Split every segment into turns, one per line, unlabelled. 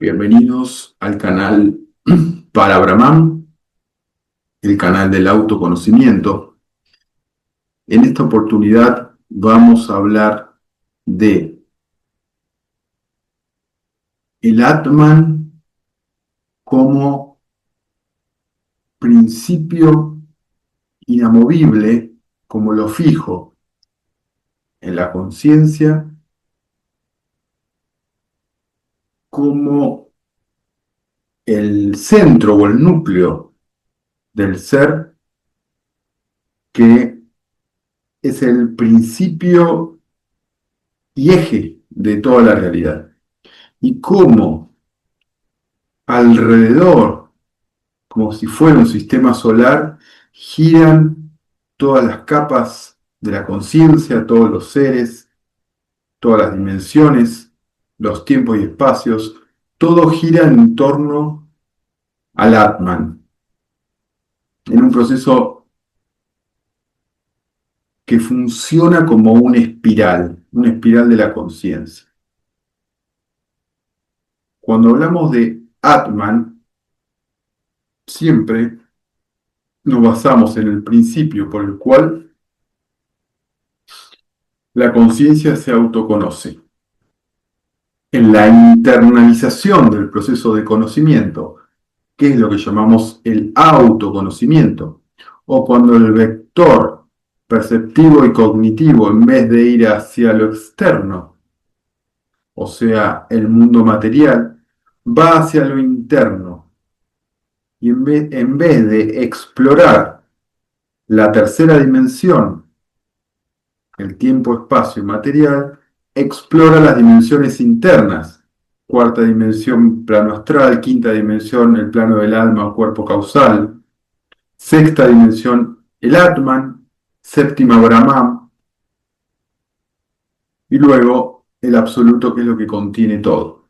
Bienvenidos al canal para Brahman, el canal del autoconocimiento. En esta oportunidad vamos a hablar de el Atman como principio inamovible, como lo fijo en la conciencia, como el centro o el núcleo del ser, que es el principio y eje de toda la realidad. Y cómo alrededor, como si fuera un sistema solar, giran todas las capas de la conciencia, todos los seres, todas las dimensiones, los tiempos y espacios, todo gira en torno al Atman, en un proceso que funciona como una espiral de la conciencia. Cuando hablamos de Atman, siempre nos basamos en el principio por el cual la conciencia se autoconoce, en la internalización del proceso de conocimiento, que es lo que llamamos el autoconocimiento, o cuando el vector perceptivo y cognitivo, en vez de ir hacia lo externo, o sea, el mundo material, va hacia lo interno, y en vez de explorar la tercera dimensión, el tiempo, espacio y material, explora las dimensiones internas. Cuarta dimensión, plano astral. Quinta dimensión, el plano del alma o cuerpo causal. Sexta dimensión, el Atman. Séptima, Brahman. Y luego el absoluto, que es lo que contiene todo.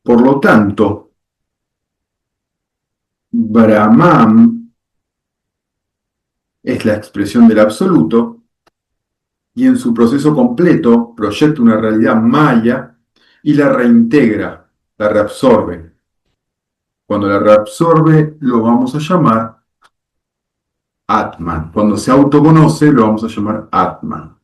Por lo tanto, Brahman es la expresión del absoluto y en su proceso completo proyecta una realidad maya y la reintegra, la reabsorbe. Cuando la reabsorbe, lo vamos a llamar Atman. Cuando se autoconoce, lo vamos a llamar Atman.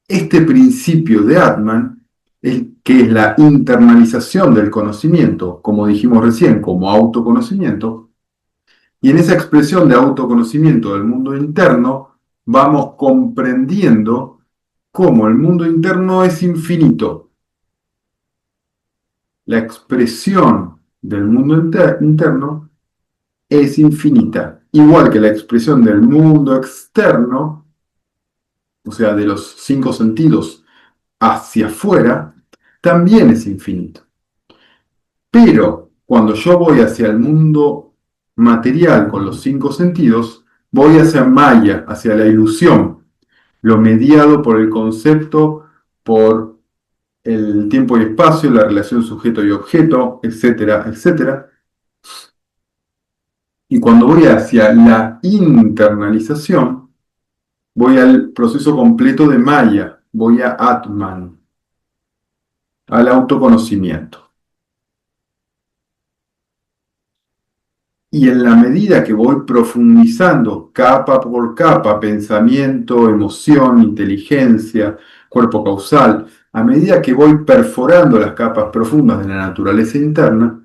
Este principio de Atman, que es la internalización del conocimiento, como dijimos recién, como autoconocimiento, y en esa expresión de autoconocimiento del mundo interno, vamos comprendiendo cómo el mundo interno es infinito. La expresión del mundo interno es infinita, igual que la expresión del mundo externo, o sea, de los cinco sentidos hacia afuera, también es infinito. Pero cuando yo voy hacia el mundo material con los cinco sentidos, voy hacia Maya, hacia la ilusión, lo mediado por el concepto, por el tiempo y espacio, la relación sujeto y objeto, etcétera, etcétera. Y cuando voy hacia la internalización, voy al proceso completo de Maya, voy a Atman, al autoconocimiento. Y en la medida que voy profundizando capa por capa, pensamiento, emoción, inteligencia, cuerpo causal, a medida que voy perforando las capas profundas de la naturaleza interna,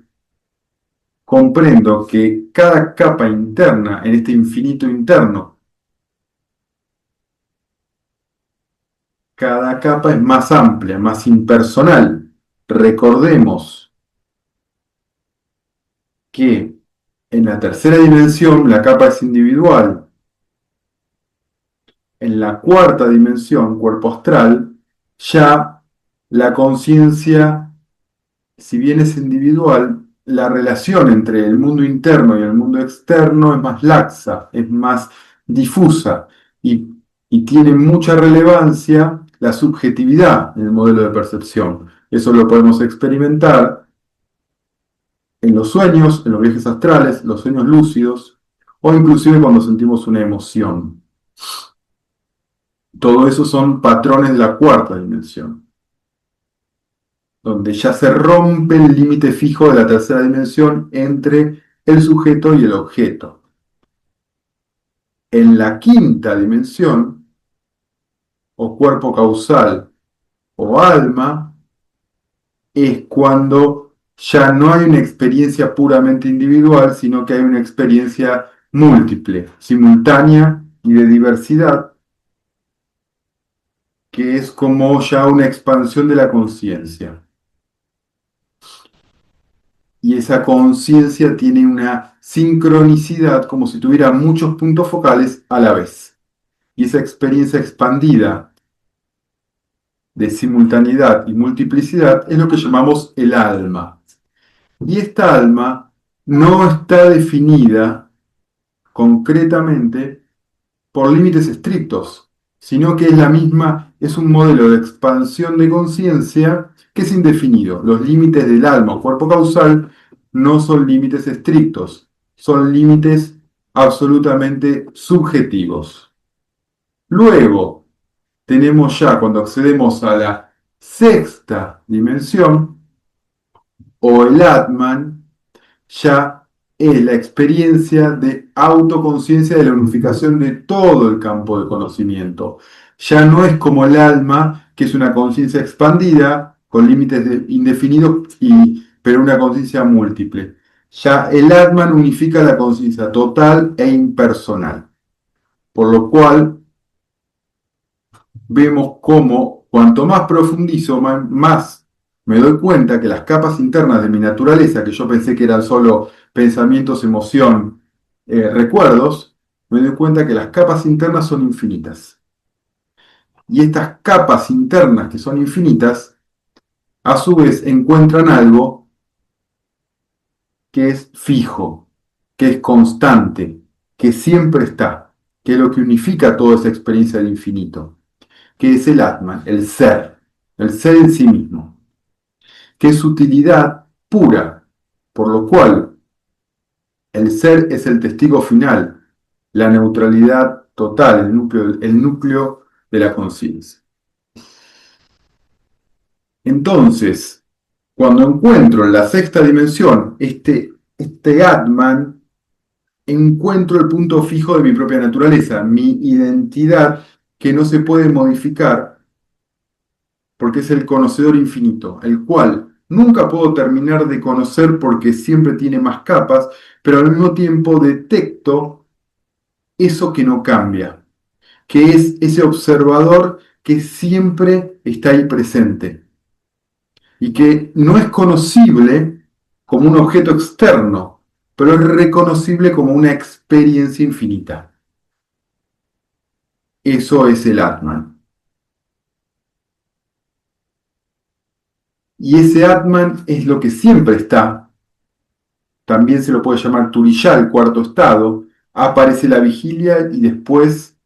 comprendo que cada capa interna, en este infinito interno, cada capa es más amplia, más impersonal. Recordemos que en la tercera dimensión la capa es individual. En la cuarta dimensión, cuerpo astral, ya la conciencia, si bien es individual, la relación entre el mundo interno y el mundo externo es más laxa, es más difusa y tiene mucha relevancia la subjetividad en el modelo de percepción. Eso lo podemos experimentar en los sueños, en los viajes astrales, los sueños lúcidos o inclusive cuando sentimos una emoción. Todo eso son patrones de la cuarta dimensión, donde ya se rompe el límite fijo de la tercera dimensión entre el sujeto y el objeto. En la quinta dimensión, o cuerpo causal o alma, es cuando ya no hay una experiencia puramente individual, sino que hay una experiencia múltiple, simultánea y de diversidad, que es como ya una expansión de la conciencia. Y esa conciencia tiene una sincronicidad como si tuviera muchos puntos focales a la vez. Y esa experiencia expandida de simultaneidad y multiplicidad es lo que llamamos el alma. Y esta alma no está definida concretamente por límites estrictos, sino que es la misma, es un modelo de expansión de conciencia que es indefinido. Los límites del alma o cuerpo causal no son límites estrictos, son límites absolutamente subjetivos. Luego, tenemos ya, cuando accedemos a la sexta dimensión, o el Atman, ya es la experiencia de autoconciencia de la unificación de todo el campo de conocimiento. Ya no es como el alma, que es una conciencia expandida, con límites indefinidos, pero una conciencia múltiple. Ya el Atman unifica la conciencia total e impersonal. Por lo cual vemos cómo cuanto más profundizo, más me doy cuenta que las capas internas de mi naturaleza, que yo pensé que eran solo pensamientos, emoción, recuerdos, me doy cuenta que las capas internas son infinitas. Y estas capas internas que son infinitas, a su vez encuentran algo que es fijo, que es constante, que siempre está, que es lo que unifica toda esa experiencia del infinito, que es el Atman, el ser en sí mismo, que es utilidad pura, por lo cual el ser es el testigo final, la neutralidad total, el núcleo de la conciencia. Entonces, cuando encuentro en la sexta dimensión este Atman, encuentro el punto fijo de mi propia naturaleza, mi identidad que no se puede modificar porque es el conocedor infinito, el cual nunca puedo terminar de conocer porque siempre tiene más capas, pero al mismo tiempo detecto eso que no cambia, que es ese observador que siempre está ahí presente y que no es conocible como un objeto externo, pero es reconocible como una experiencia infinita. Eso es el Atman. Y ese Atman es lo que siempre está. También se lo puede llamar Turiyá, el cuarto estado. Aparece la vigilia y después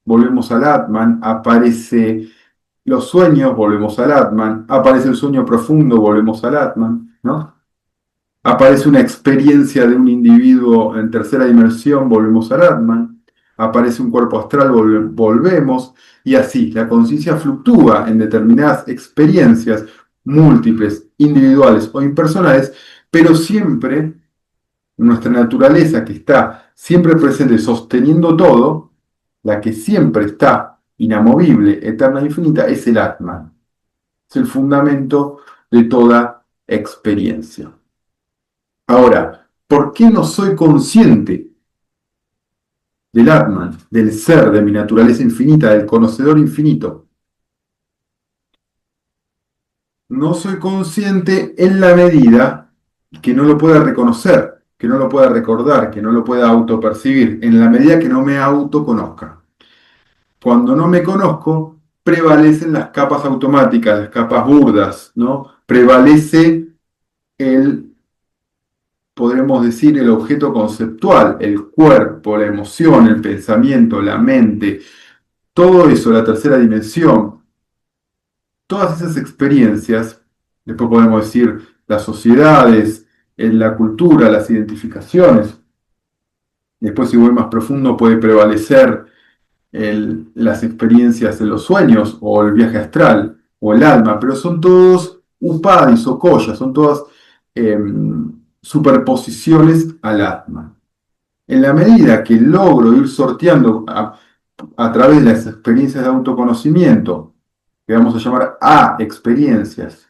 volvemos al Atman. Aparece los sueños, volvemos al Atman. Aparece el sueño profundo, volvemos al Atman, ¿no? Aparece una experiencia de un individuo en tercera dimensión, volvemos al Atman. Aparece un cuerpo astral, volvemos. Y así, la conciencia fluctúa en determinadas experiencias múltiples, individuales o impersonales, pero siempre nuestra naturaleza que está siempre presente, sosteniendo todo, la que siempre está inamovible, eterna e infinita, es el Atman. Es el fundamento de toda experiencia. Ahora, ¿por qué no soy consciente del Atman, del ser, de mi naturaleza infinita, del conocedor infinito? No soy consciente en la medida que no lo pueda reconocer, que no lo pueda recordar, que no lo pueda autopercibir, en la medida que no me autoconozca. Cuando no me conozco, prevalecen las capas automáticas, las capas burdas, ¿no? Prevalece el, podremos decir, el objeto conceptual, el cuerpo, la emoción, el pensamiento, la mente, todo eso, la tercera dimensión. Todas esas experiencias, después podemos decir las sociedades, en la cultura, las identificaciones, después si voy más profundo puede prevalecer las experiencias de los sueños, o el viaje astral, o el alma, pero son todos upadis o koyas, son todas superposiciones al Atman. En la medida que logro ir sorteando a través de las experiencias de autoconocimiento, que vamos a llamar A experiencias,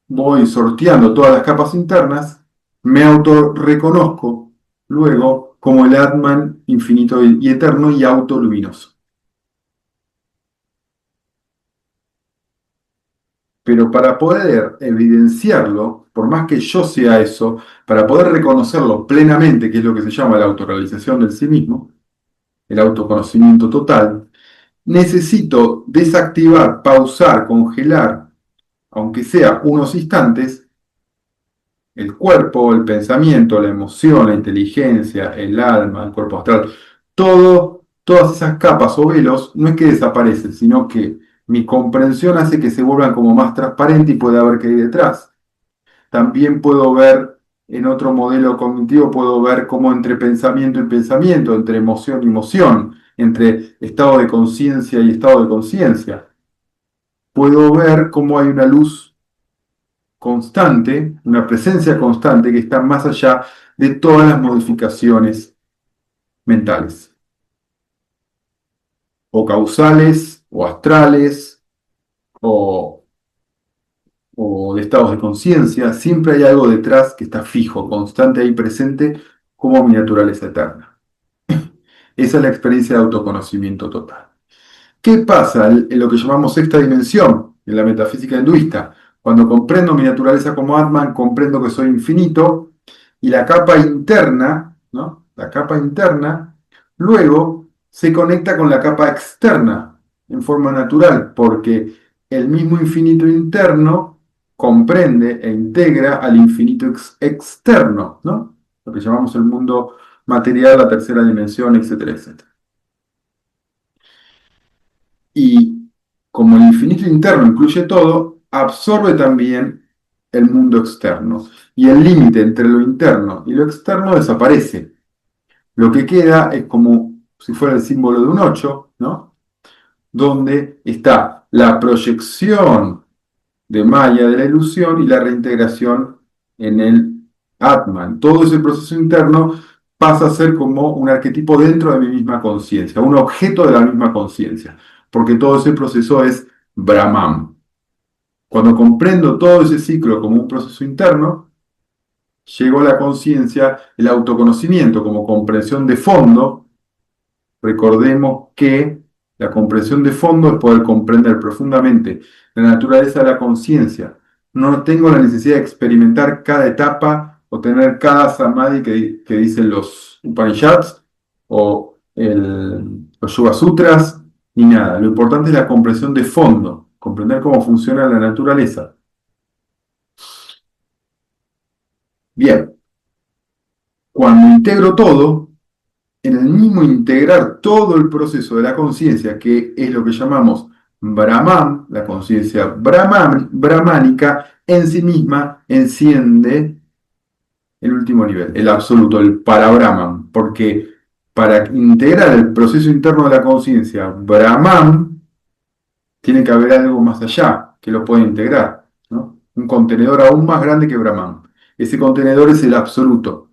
voy sorteando todas las capas internas, me autorreconozco luego como el Atman infinito y eterno y autoluminoso. Pero para poder evidenciarlo, por más que yo sea eso, para poder reconocerlo plenamente, que es lo que se llama la autorrealización del sí mismo, el autoconocimiento total, necesito desactivar, pausar, congelar, aunque sea unos instantes, el cuerpo, el pensamiento, la emoción, la inteligencia, el alma, el cuerpo astral, todas esas capas o velos no es que desaparecen, sino que mi comprensión hace que se vuelvan como más transparentes y pueda ver qué hay detrás. También puedo ver, en otro modelo cognitivo, puedo ver cómo entre pensamiento y pensamiento, entre emoción y emoción, entre estado de conciencia y estado de conciencia, puedo ver cómo hay una luz constante, una presencia constante que está más allá de todas las modificaciones mentales, o causales, o astrales, o, o de estados de conciencia. Siempre hay algo detrás que está fijo, constante ahí presente, como mi naturaleza eterna. Esa es la experiencia de autoconocimiento total. ¿Qué pasa en lo que llamamos sexta dimensión, en la metafísica hinduista? Cuando comprendo mi naturaleza como Atman, comprendo que soy infinito, y la capa interna, ¿no? La capa interna, luego se conecta con la capa externa en forma natural, porque el mismo infinito interno comprende e integra al infinito externo, ¿no? Lo que llamamos el mundo material, la tercera dimensión, etcétera, etcétera. Y como el infinito interno incluye todo, absorbe también el mundo externo. Y el límite entre lo interno y lo externo desaparece. Lo que queda es como si fuera el símbolo de un 8, ¿no? Donde está la proyección de Maya de la ilusión y la reintegración en el Atman. Todo ese proceso interno pasa a ser como un arquetipo dentro de mi misma conciencia, un objeto de la misma conciencia, porque todo ese proceso es Brahman. Cuando comprendo todo ese ciclo como un proceso interno, llego a la conciencia, el autoconocimiento como comprensión de fondo. Recordemos que la comprensión de fondo es poder comprender profundamente la naturaleza de la conciencia. No tengo la necesidad de experimentar cada etapa o tener cada samadhi que dicen los Upanishads o los Yoga Sutras, ni nada. Lo importante es la comprensión de fondo, comprender cómo funciona la naturaleza. Bien, cuando integro todo, en el mismo integrar todo el proceso de la conciencia, que es lo que llamamos Brahman, la conciencia brahmánica, en sí misma enciende el último nivel, el absoluto, el para-Brahman, porque para integrar el proceso interno de la conciencia Brahman, tiene que haber algo más allá que lo pueda integrar, ¿no? Un contenedor aún más grande que Brahman. Ese contenedor es el absoluto,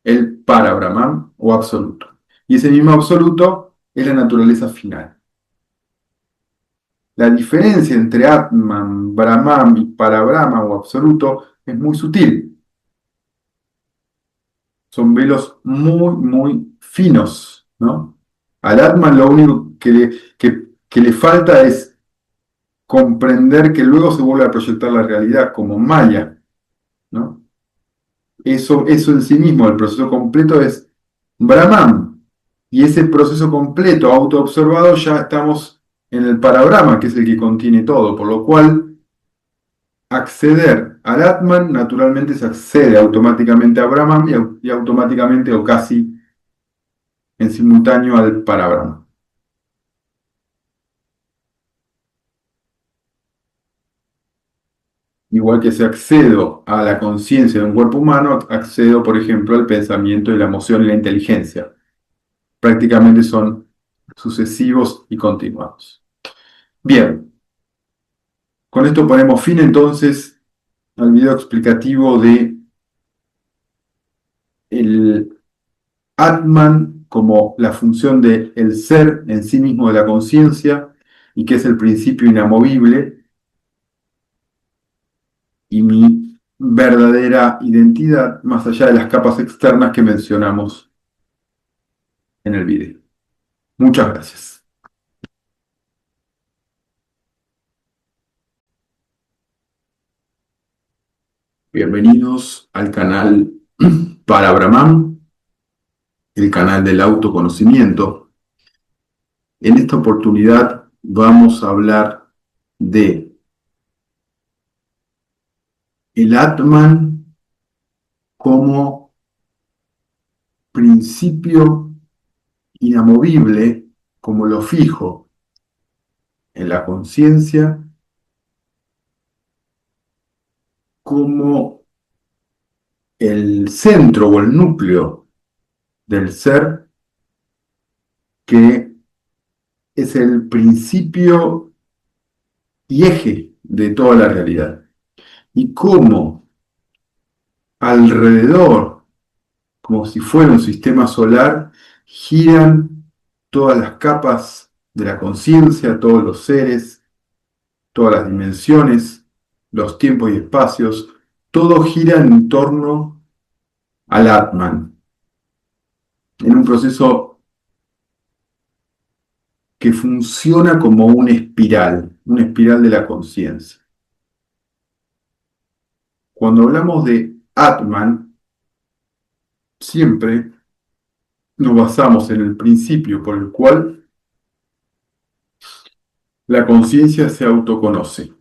el para-Brahman o absoluto. Y ese mismo absoluto es la naturaleza final. La diferencia entre Atman, Brahman y para-Brahman o absoluto es muy sutil. Son velos muy, muy finos, ¿no? Al Atman lo único que le falta es comprender que luego se vuelve a proyectar la realidad como Maya, ¿no? Eso en sí mismo, el proceso completo es Brahman. Y ese proceso completo, autoobservado, ya estamos en el parabrahma, que es el que contiene todo, por lo cual acceder al Atman naturalmente se accede automáticamente a Brahman y automáticamente o casi en simultáneo al parabrahma. Igual que si accedo a la conciencia de un cuerpo humano, accedo, por ejemplo, al pensamiento y la emoción y la inteligencia. prácticamente son sucesivos y continuados. Bien, con esto ponemos fin entonces al video explicativo de el Atman como la función del ser en sí mismo de la conciencia y que es el principio inamovible y mi verdadera identidad más allá de las capas externas que mencionamos en el video. Muchas gracias. Bienvenidos al canal para Brahman, el canal del autoconocimiento. En esta oportunidad vamos a hablar de el Atman como principio inamovible, como lo fijo en la conciencia, como el centro o el núcleo del ser, que es el principio y eje de toda la realidad. Y cómo alrededor, como si fuera un sistema solar, giran todas las capas de la conciencia, todos los seres, todas las dimensiones, los tiempos y espacios, todo gira en torno al Atman, en un proceso que funciona como una espiral de la conciencia. Cuando hablamos de Atman, siempre nos basamos en el principio por el cual la conciencia se autoconoce.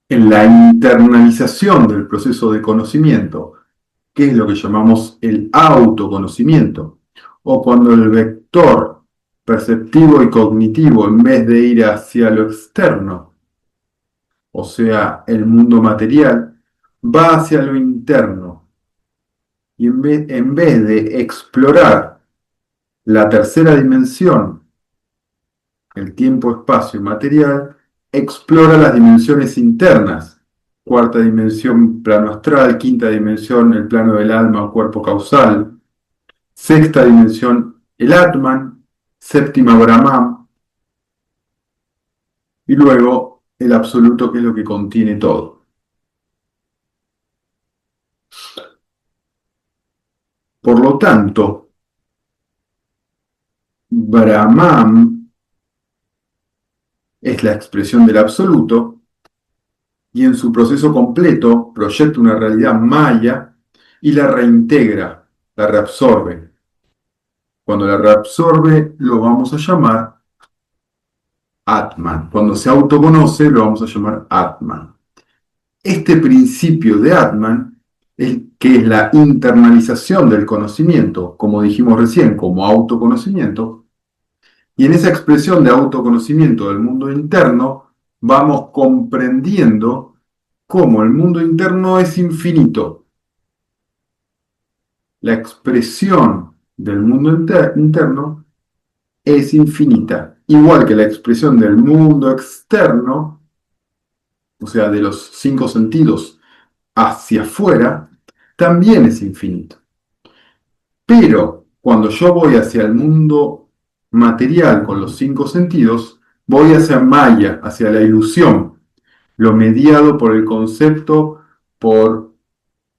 En la internalización del proceso de conocimiento, que es lo que llamamos el autoconocimiento, o cuando el vector perceptivo y cognitivo, en vez de ir hacia lo externo, o sea, el mundo material, va hacia lo interno, y en vez de explorar la tercera dimensión, el tiempo, espacio y material, explora las dimensiones internas. Cuarta dimensión, plano astral. Quinta dimensión, el plano del alma o cuerpo causal. Sexta dimensión, el Atman. Séptima, Brahman. Y luego el absoluto, que es lo que contiene todo. Por lo tanto, Brahman es la expresión del absoluto y en su proceso completo proyecta una realidad maya y la reintegra, la reabsorbe. Cuando la reabsorbe lo vamos a llamar Atman. Cuando se autoconoce lo vamos a llamar Atman. Este principio de Atman, que es la internalización del conocimiento, como dijimos recién, como autoconocimiento, y en esa expresión de autoconocimiento del mundo interno vamos comprendiendo cómo el mundo interno es infinito. La expresión del mundo interno es infinita, igual que la expresión del mundo externo, o sea, de los cinco sentidos hacia afuera, también es infinito. Pero cuando yo voy hacia el mundo material con los cinco sentidos, voy hacia Maya, hacia la ilusión, lo mediado por el concepto, por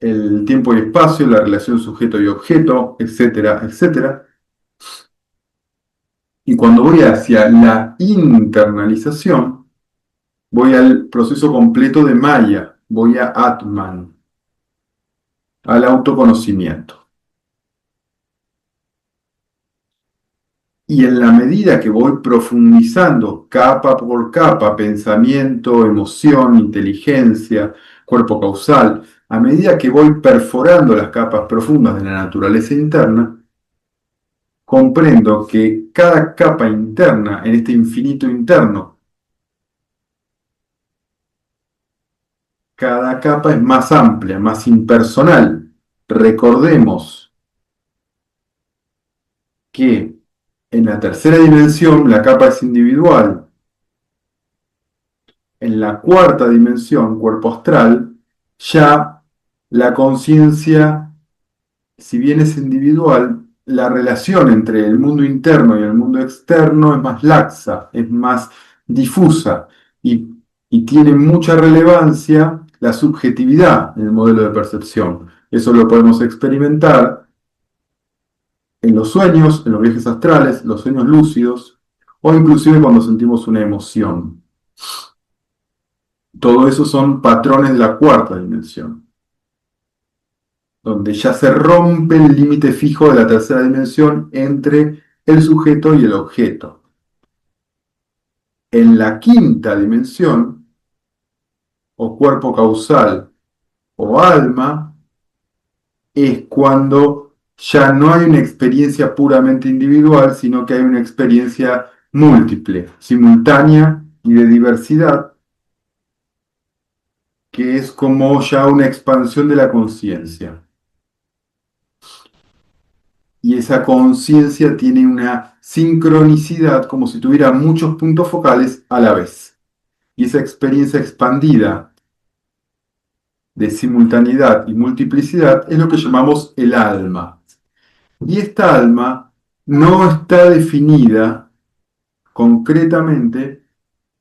el tiempo y espacio, la relación sujeto y objeto, etcétera, etcétera. Y cuando voy hacia la internalización, voy al proceso completo de Maya, voy a Atman, al autoconocimiento. Y en la medida que voy profundizando capa por capa, pensamiento, emoción, inteligencia, cuerpo causal, a medida que voy perforando las capas profundas de la naturaleza interna, comprendo que cada capa interna, en este infinito interno, cada capa es más amplia, más impersonal. Recordemos que en la tercera dimensión la capa es individual, en la cuarta dimensión, cuerpo astral, ya la conciencia, si bien es individual, la relación entre el mundo interno y el mundo externo es más laxa, es más difusa y tiene mucha relevancia la subjetividad en el modelo de percepción. Eso lo podemos experimentar en los sueños, en los viajes astrales, los sueños lúcidos o inclusive cuando sentimos una emoción. Todo eso son patrones de la cuarta dimensión, donde ya se rompe el límite fijo de la tercera dimensión entre el sujeto y el objeto. En la quinta dimensión, o cuerpo causal o alma, es cuando ya no hay una experiencia puramente individual, sino que hay una experiencia múltiple, simultánea y de diversidad, que es como ya una expansión de la conciencia. Y esa conciencia tiene una sincronicidad como si tuviera muchos puntos focales a la vez. Y esa experiencia expandida de simultaneidad y multiplicidad es lo que llamamos el alma. Y esta alma no está definida concretamente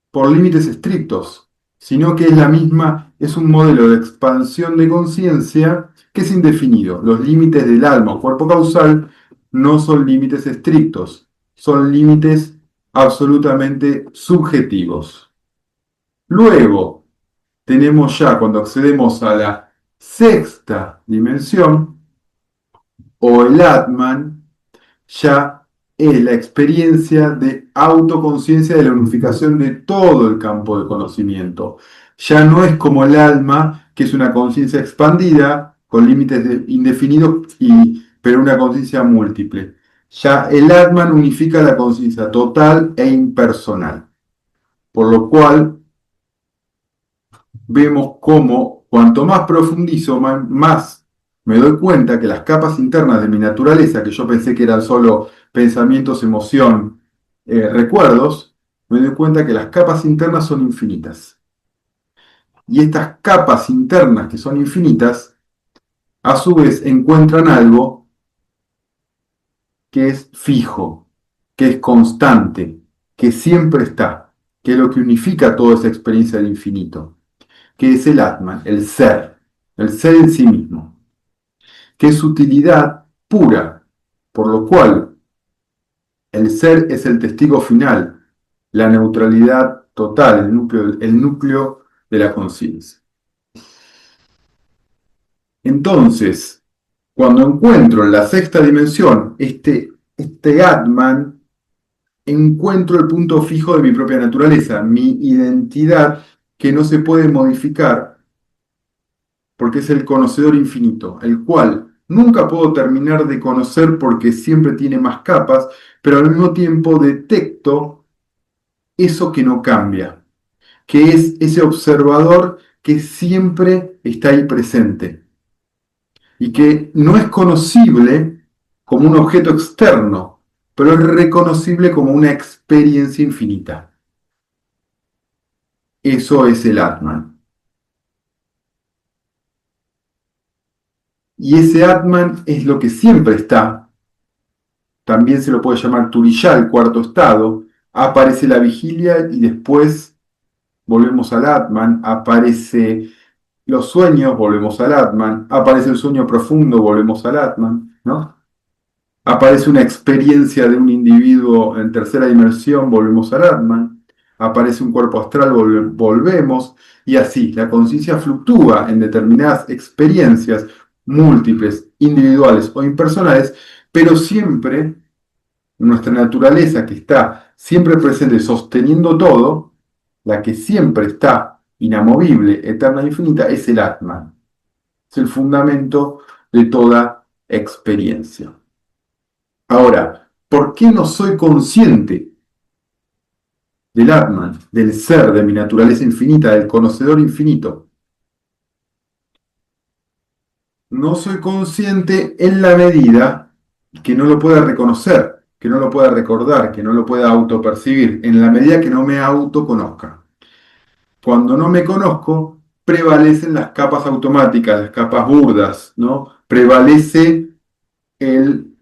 por límites estrictos, sino que es la misma, es un modelo de expansión de conciencia que es indefinido. Los límites del alma o cuerpo causal no son límites estrictos, son límites absolutamente subjetivos. Luego, tenemos ya, cuando accedemos a la sexta dimensión, o el Atman, ya es la experiencia de autoconciencia de la unificación de todo el campo de conocimiento. Ya no es como el alma, que es una conciencia expandida, con límites indefinidos, pero una conciencia múltiple. Ya el Atman unifica la conciencia total e impersonal. Por lo cual vemos cómo cuanto más profundizo, más me doy cuenta que las capas internas de mi naturaleza, que yo pensé que eran solo pensamientos, emoción, recuerdos, me doy cuenta que las capas internas son infinitas. Y estas capas internas que son infinitas, a su vez encuentran algo que es fijo, que es constante, que siempre está, que es lo que unifica toda esa experiencia del infinito, que es el Atman, el ser en sí mismo, que es utilidad pura, por lo cual el ser es el testigo final, la neutralidad total, el núcleo de la conciencia. Entonces, cuando encuentro en la sexta dimensión este Atman, encuentro el punto fijo de mi propia naturaleza, mi identidad que no se puede modificar porque es el conocedor infinito, el cual nunca puedo terminar de conocer porque siempre tiene más capas, pero al mismo tiempo detecto eso que no cambia, que es ese observador que siempre está ahí presente y que no es conocible como un objeto externo, pero es reconocible como una experiencia infinita. Eso es el Atman. Y ese Atman es lo que siempre está. También se lo puede llamar Turiyá, el cuarto estado. Aparece la vigilia y después volvemos al Atman. Aparece los sueños, volvemos al Atman. Aparece el sueño profundo, volvemos al Atman, ¿no? Aparece una experiencia de un individuo en tercera dimensión, volvemos al Atman. Aparece un cuerpo astral, volvemos. Y así, la conciencia fluctúa en determinadas experiencias múltiples, individuales o impersonales, pero siempre nuestra naturaleza que está siempre presente, sosteniendo todo, la que siempre está inamovible, eterna e infinita, es el Atman. Es el fundamento de toda experiencia. Ahora, ¿por qué no soy consciente del Atman, del ser, de mi naturaleza infinita, del conocedor infinito? No soy consciente en la medida que no lo pueda reconocer. que no lo pueda recordar, que no lo pueda autopercibir, en la medida que no me autoconozca. Cuando no me conozco, prevalecen las capas automáticas, las capas burdas, ¿no? Prevalece el,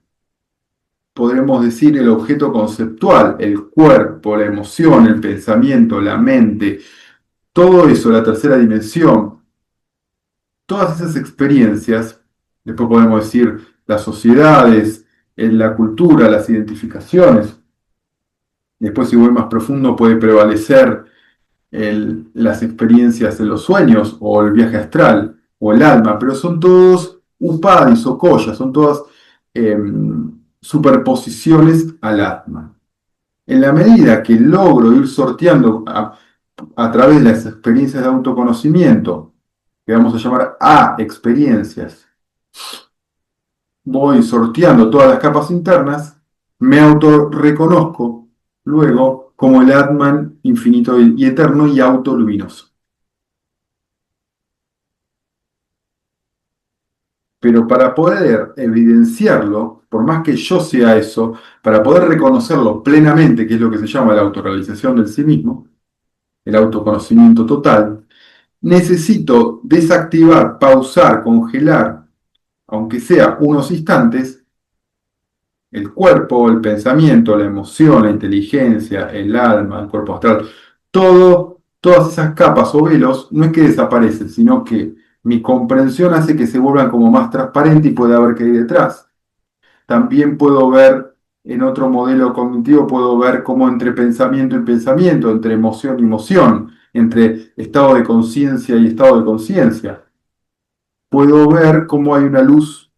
podremos decir, el objeto conceptual, el cuerpo, la emoción, el pensamiento, la mente, todo eso, la tercera dimensión, todas esas experiencias, después podemos decir las sociedades, la cultura, las identificaciones, después si voy más profundo puede prevalecer las experiencias de los sueños o el viaje astral o el alma, pero son todos upadis o collas, son todas superposiciones al atma. En la medida que logro ir sorteando a través de las experiencias de autoconocimiento, que vamos a llamar A experiencias, voy sorteando todas las capas internas, me autorreconozco luego como el Atman infinito y eterno y autoluminoso. Pero para poder evidenciarlo, por más que yo sea eso, para poder reconocerlo plenamente, que es lo que se llama la autorrealización del sí mismo, el autoconocimiento total, necesito desactivar, pausar, congelar, aunque sea unos instantes, el cuerpo, el pensamiento, la emoción, la inteligencia, el alma, el cuerpo astral, todas esas capas o velos no es que desaparecen, sino que mi comprensión hace que se vuelvan como más transparentes y pueda ver qué hay detrás. También puedo ver, en otro modelo cognitivo, puedo ver cómo entre pensamiento y pensamiento, entre emoción y emoción, entre estado de conciencia y estado de conciencia, puedo ver cómo hay una luz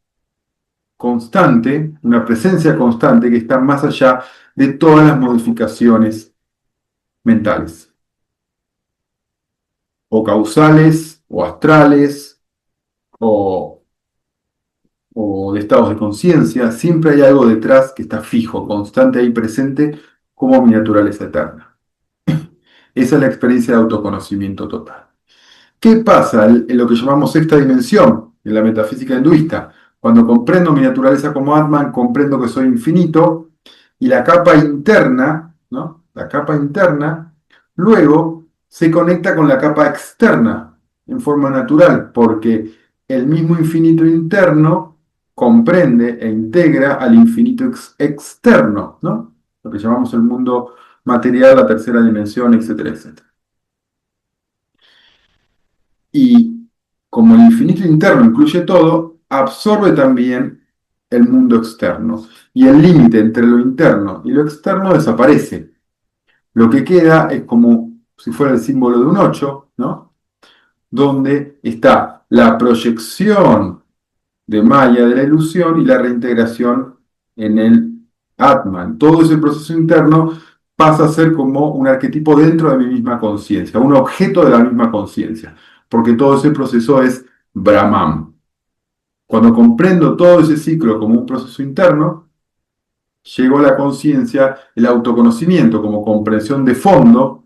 constante, una presencia constante que está más allá de todas las modificaciones mentales, o causales, o astrales, o, o de estados de conciencia. Siempre hay algo detrás que está fijo, constante ahí presente, como mi naturaleza eterna. Esa es la experiencia de autoconocimiento total. ¿Qué pasa en lo que llamamos sexta dimensión, en la metafísica hinduista? Cuando comprendo mi naturaleza como Atman, comprendo que soy infinito, y la capa interna, ¿no? La capa interna, luego se conecta con la capa externa en forma natural, porque el mismo infinito interno comprende e integra al infinito externo, ¿no? Lo que llamamos el mundo material, la tercera dimensión, etcétera, etcétera. Y como el infinito interno incluye todo, absorbe también el mundo externo. Y el límite entre lo interno y lo externo desaparece. Lo que queda es como si fuera el símbolo de un 8, ¿no? Donde está la proyección de Maya de la ilusión y la reintegración en el Atman. Todo ese proceso interno pasa a ser como un arquetipo dentro de mi misma conciencia, un objeto de la misma conciencia, porque todo ese proceso es Brahman. Cuando comprendo todo ese ciclo como un proceso interno, llego a la conciencia, el autoconocimiento como comprensión de fondo.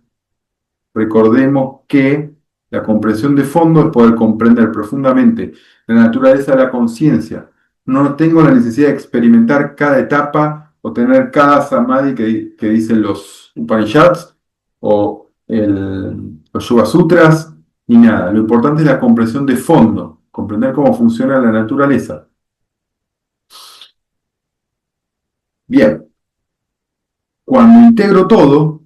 Recordemos que la comprensión de fondo es poder comprender profundamente la naturaleza de la conciencia. No tengo la necesidad de experimentar cada etapa o tener cada samadhi que dicen los Upanishads o los Yoga Sutras, ni nada. Lo importante es la comprensión de fondo, comprender cómo funciona la naturaleza. Bien, cuando integro todo,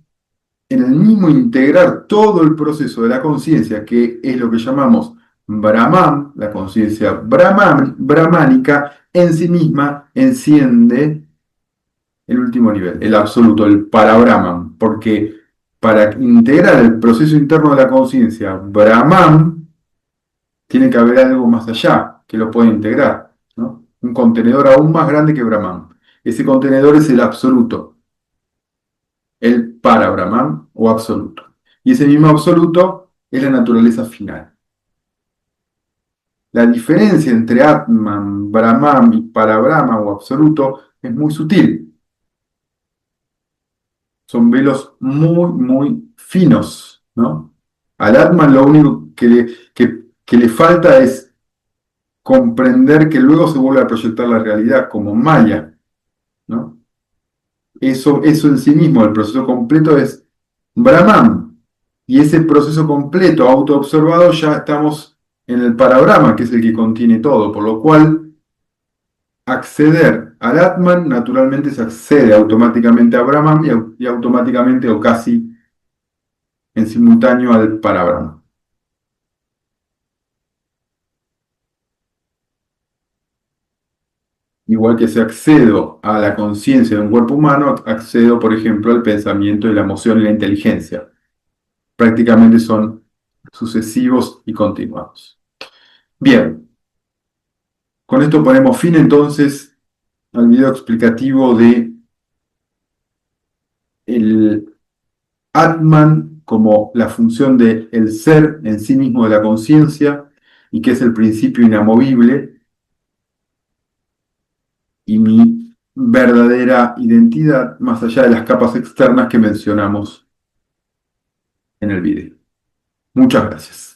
en el mismo integrar todo el proceso de la conciencia, que es lo que llamamos Brahman, la conciencia brahmánica, en sí misma enciende el último nivel, el absoluto, el para-Brahman, porque para integrar el proceso interno de la conciencia Brahman, tiene que haber algo más allá que lo pueda integrar, ¿no? Un contenedor aún más grande que Brahman. Ese contenedor es el absoluto, el para-Brahman o absoluto. Y ese mismo absoluto es la naturaleza final. La diferencia entre Atman, Brahman y para-Brahman o absoluto es muy sutil. Son velos muy, muy finos, ¿no? Al Atman lo único que le falta es comprender que luego se vuelve a proyectar la realidad como Maya, ¿no? Eso en sí mismo, el proceso completo es Brahman. Y ese proceso completo, autoobservado, ya estamos en el parabrahma, que es el que contiene todo, por lo cual acceder al Atman naturalmente se accede automáticamente a Brahman y automáticamente o casi en simultáneo al parabrahma. Igual que si accedo a la conciencia de un cuerpo humano, accedo, por ejemplo, al pensamiento y la emoción y la inteligencia. Prácticamente son sucesivos y continuados. Bien, con esto ponemos fin entonces al video explicativo de el Atman como la función del ser en sí mismo de la conciencia y que es el principio inamovible y mi verdadera identidad más allá de las capas externas que mencionamos en el video. Muchas gracias.